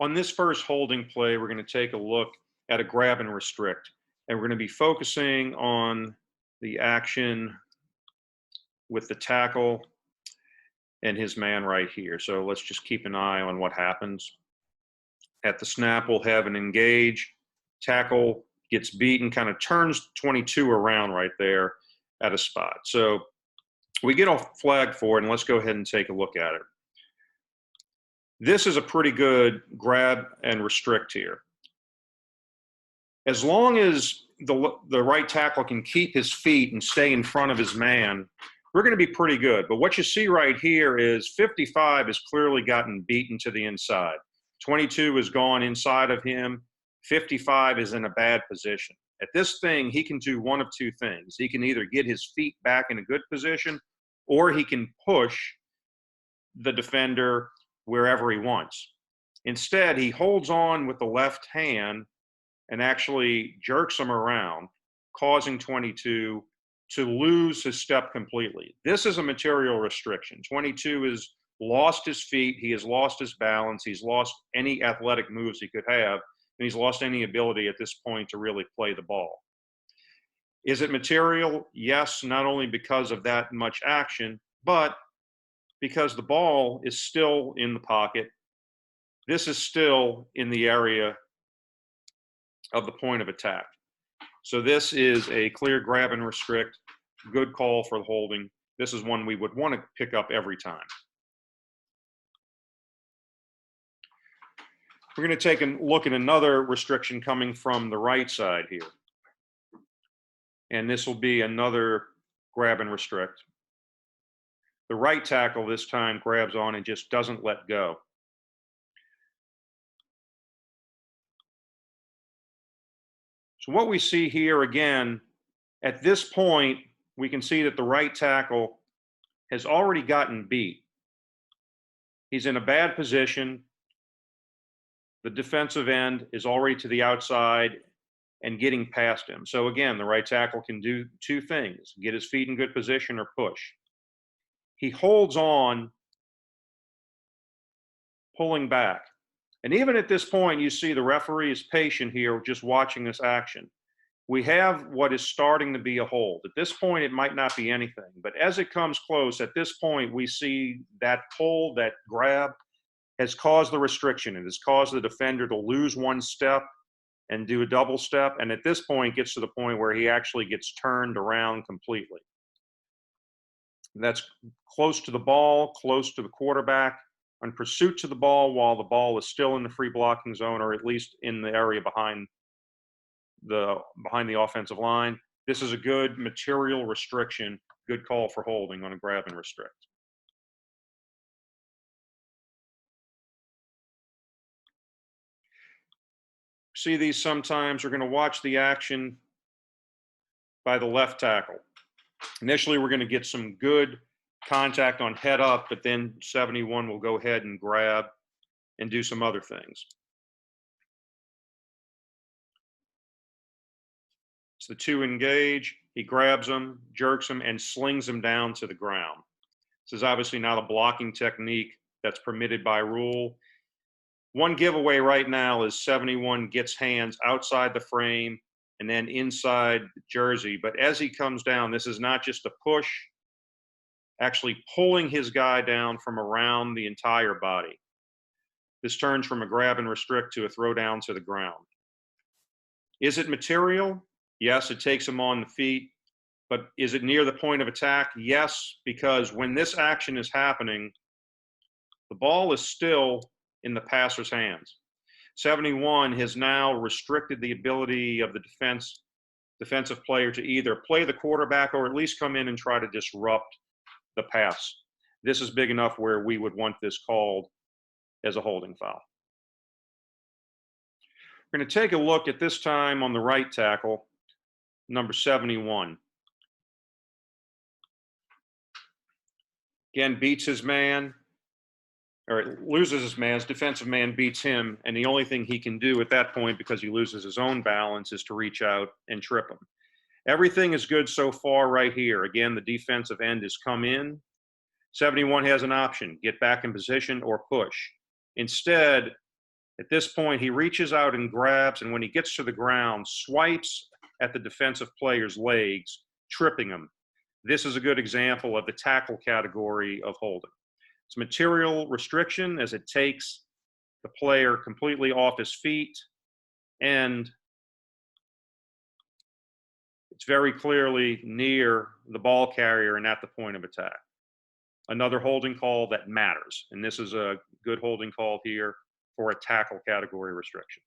On this first holding play, we're going to take a look at a grab and restrict, and we're going to be focusing on the action with the tackle and his man right here. So let's just keep an eye on what happens. At the snap, we'll have an engage, tackle gets beaten, kind of turns 22 around right there at a spot. So we get a flag for it, and let's go ahead and take a look at it. This is a pretty good grab and restrict here. As long as the right tackle can keep his feet and stay in front of his man, we're going to be pretty good. But what you see right here is 55 has clearly gotten beaten to the inside. 22 has gone inside of him. 55 is in a bad position. At this thing, he can do one of two things. He can either get his feet back in a good position, or he can push the defender wherever he wants. Instead, he holds on with the left hand and actually jerks him around, causing 22 to lose his step completely. This is a material restriction. 22 has lost his feet, he has lost his balance, he's lost any athletic moves he could have, and he's lost any ability at this point to really play the ball. Is it material? Yes, not only because of that much action, but because the ball is still in the pocket. This is still in the area of the point of attack. So this is a clear grab and restrict, good call for the holding. This is one we would want to pick up every time. We're going to take a look at another restriction coming from the right side here. And this will be another grab and restrict. The right tackle this time grabs on and just doesn't let go. So what we see here again, at this point, we can see that the right tackle has already gotten beat. He's in a bad position. The defensive end is already to the outside and getting past him. So again, the right tackle can do two things: get his feet in good position or push. He holds on, pulling back. And even at this point, you see the referee is patient here, just watching this action. We have what is starting to be a hold. At this point, it might not be anything, but as it comes close, at this point, we see that pull, that grab, has caused the restriction. It has caused the defender to lose one step and do a double step, and at this point, gets to the point where he actually gets turned around completely. That's close to the ball, close to the quarterback, on pursuit to the ball while the ball is still in the free blocking zone, or at least in the area behind the offensive line. This is a good material restriction, good call for holding on a grab and restrict. See these sometimes. We're going to watch the action by the left tackle. Initially, we're going to get some good contact on head up, but then 71 will go ahead and grab and do some other things. So the two engage, he grabs him, jerks him, and slings him down to the ground. This is obviously not a blocking technique that's permitted by rule. One giveaway right now is 71 gets hands outside the frame and then inside the jersey. But as he comes down, this is not just a push, actually pulling his guy down from around the entire body. This turns from a grab and restrict to a throw down to the ground. Is it material? Yes, it takes him on the feet. But is it near the point of attack? Yes, because when this action is happening, the ball is still in the passer's hands. 71 has now restricted the ability of the defensive player to either play the quarterback or at least come in and try to disrupt the pass. This is big enough where we would want this called as a holding foul. We're going to take a look at this time on the right tackle, number 71. Again, beats his man, or loses his man. His defensive man beats him, and the only thing he can do at that point, because he loses his own balance, is to reach out and trip him. Everything is good so far right here. Again, the defensive end has come in. 71 has an option: get back in position or push. Instead, At this point, he reaches out and grabs, and when he gets to the ground, swipes at the defensive player's legs, tripping him. This is a good example of the tackle category of holding. It's material restriction as it takes the player completely off his feet, and it's very clearly near the ball carrier and at the point of attack. Another holding call that matters, and this is a good holding call here for a tackle category restriction.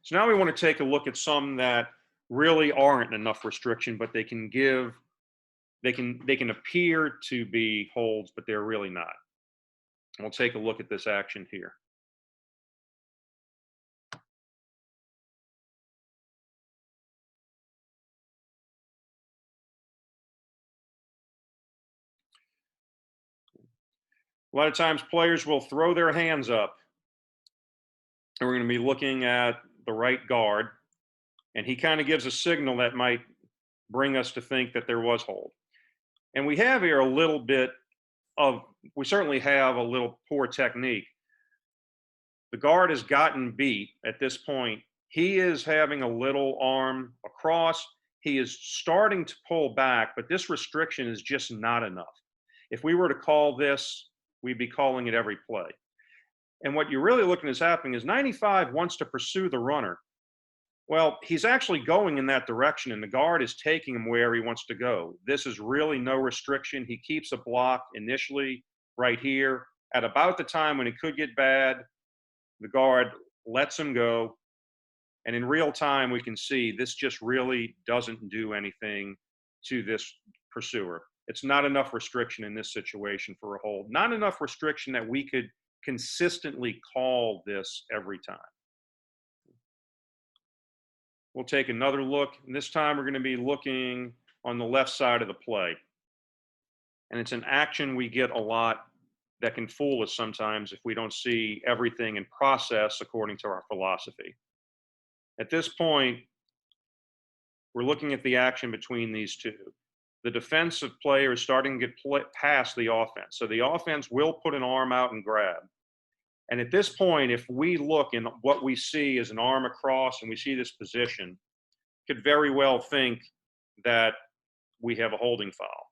So now we want to take a look at some that really aren't enough restriction, but they can appear to be holds, but they're really not. And we'll take a look at this action here. A lot of times players will throw their hands up, and we're going to be looking at the right guard, and he kind of gives a signal that might bring us to think that there was hold. And we have here a little bit of, we certainly have a little poor technique. The guard has gotten beat at this point. He is having a little arm across. He is starting to pull back, but this restriction is just not enough. If we were to call this, we'd be calling it every play. And what you're really looking at happening is 95 wants to pursue the runner. Well, he's actually going in that direction, and the guard is taking him where he wants to go. This is really no restriction. He keeps a block initially right here. At about the time when it could get bad, the guard lets him go. And in real time, we can see this just really doesn't do anything to this pursuer. It's not enough restriction in this situation for a hold. Not enough restriction that we could consistently call this every time. We'll take another look, and this time we're going to be looking on the left side of the play. And it's an action we get a lot that can fool us sometimes if we don't see everything in process according to our philosophy. At this point, we're looking at the action between these two. The defensive player is starting to get past the offense. So the offense will put an arm out and grab. And at this point, if we look and what we see is an arm across and we see this position, could very well think that we have a holding foul.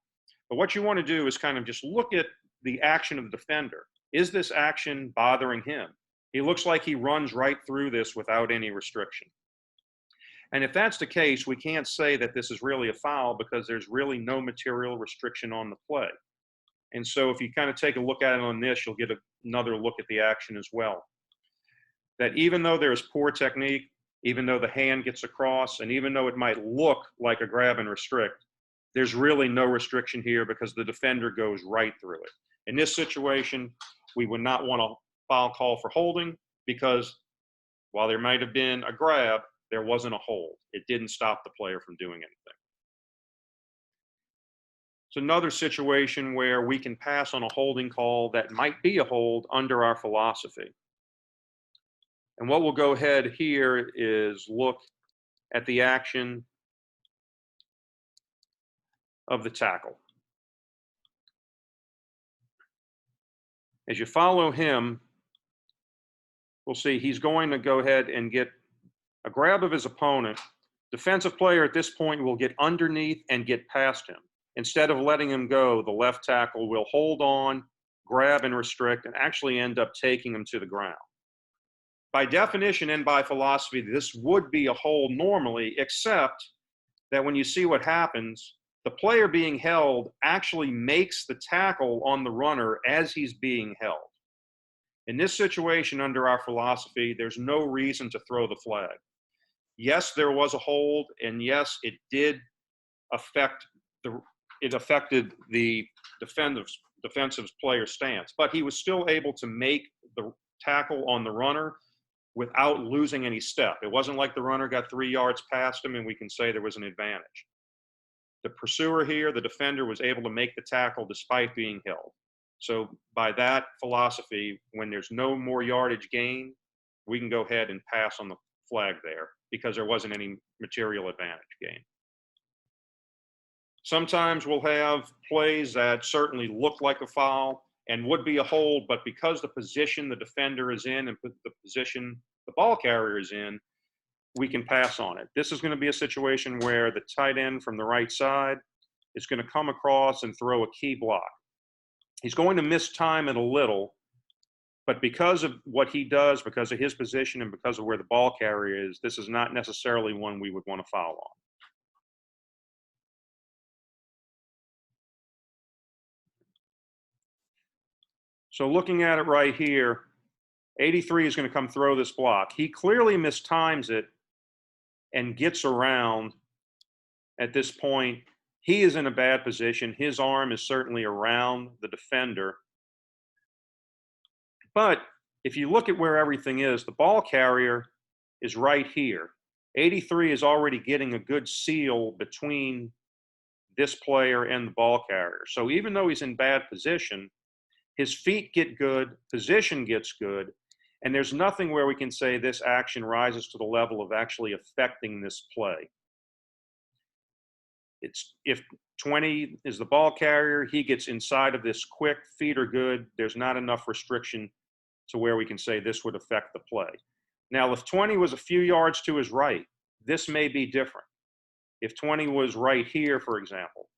But what you want to do is kind of just look at the action of the defender. Is this action bothering him? He looks like he runs right through this without any restriction. And if that's the case, we can't say that this is really a foul because there's really no material restriction on the play. And so if you kind of take a look at it on this, you'll get another look at the action as well. That even though there's poor technique, even though the hand gets across, and even though it might look like a grab and restrict, there's really no restriction here because the defender goes right through it. In this situation, we would not want a foul call for holding because while there might have been a grab, there wasn't a hold. It didn't stop the player from doing anything. It's another situation where we can pass on a holding call that might be a hold under our philosophy. And what we'll go ahead here is look at the action of the tackle. As you follow him, we'll see he's going to go ahead and get a grab of his opponent. Defensive player at this point will get underneath and get past him. Instead of letting him go, the left tackle will hold on, grab and restrict, and actually end up taking him to the ground. By definition and by philosophy, this would be a hold normally, except that when you see what happens, the player being held actually makes the tackle on the runner as he's being held. In this situation, under our philosophy, there's no reason to throw the flag. Yes, there was a hold, and yes, it did affect affected the defensive player stance, but he was still able to make the tackle on the runner without losing any step. It wasn't like the runner got 3 yards past him and we can say there was an advantage. The pursuer here, the defender, was able to make the tackle despite being held. So by that philosophy, when there's no more yardage gain, we can go ahead and pass on the flag there because there wasn't any material advantage gain. Sometimes we'll have plays that certainly look like a foul and would be a hold, but because the position the defender is in and the position the ball carrier is in, we can pass on it. This is going to be a situation where the tight end from the right side is going to come across and throw a key block. He's going to miss time it a little, but because of what he does, because of his position and because of where the ball carrier is, this is not necessarily one we would want to foul on. So looking at it right here, 83 is going to come throw this block. He clearly mistimes it and gets around at this point. He is in a bad position. His arm is certainly around the defender. But if you look at where everything is, the ball carrier is right here. 83 is already getting a good seal between this player and the ball carrier. So even though he's in bad position, his feet get good, position gets good, and there's nothing where we can say this action rises to the level of actually affecting this play. It's if 20 is the ball carrier, he gets inside of this quick, feet are good, there's not enough restriction to where we can say this would affect the play. Now, if 20 was a few yards to his right, this may be different. If 20 was right here, for example,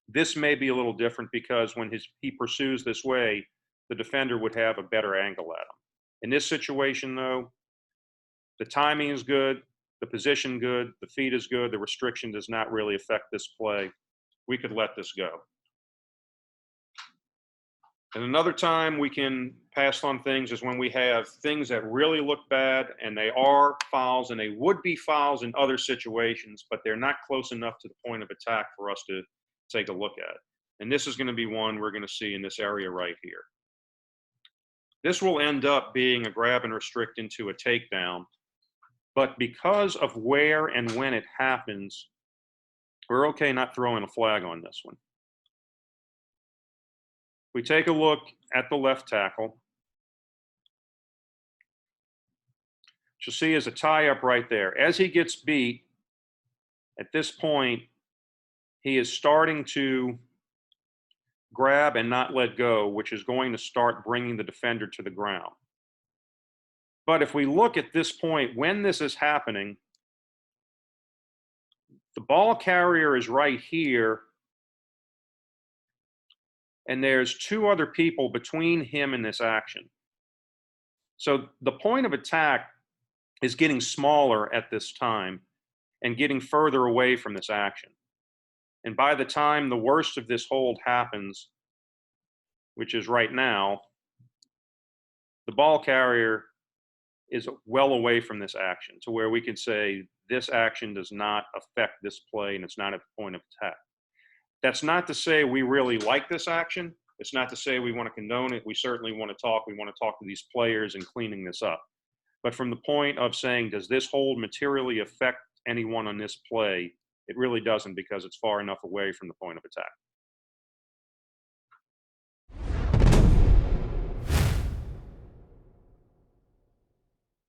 this may be a little different because when he pursues this way, the defender would have a better angle at him. In this situation, though, the timing is good, the position good, the feet is good, the restriction does not really affect this play. We could let this go. And another time we can pass on things is when we have things that really look bad and they are fouls and they would be fouls in other situations, but they're not close enough to the point of attack for us to take a look at. And this is going to be one we're going to see in this area right here. This will end up being a grab and restrict into a takedown, but because of where and when it happens, we're okay not throwing a flag on this one. We take a look at the left tackle. You'll see is a tie up right there. As he gets beat, at this point, he is starting to grab and not let go, which is going to start bringing the defender to the ground. But if we look at this point, when this is happening, the ball carrier is right here, and there's two other people between him and this action. So the point of attack is getting smaller at this time and getting further away from this action. And by the time the worst of this hold happens, which is right now, the ball carrier is well away from this action to where we could say this action does not affect this play and it's not at the point of attack. That's not to say we really like this action. It's not to say we want to condone it. We certainly want to talk. We want to talk to these players and cleaning this up. But from the point of saying, does this hold materially affect anyone on this play? It really doesn't because it's far enough away from the point of attack.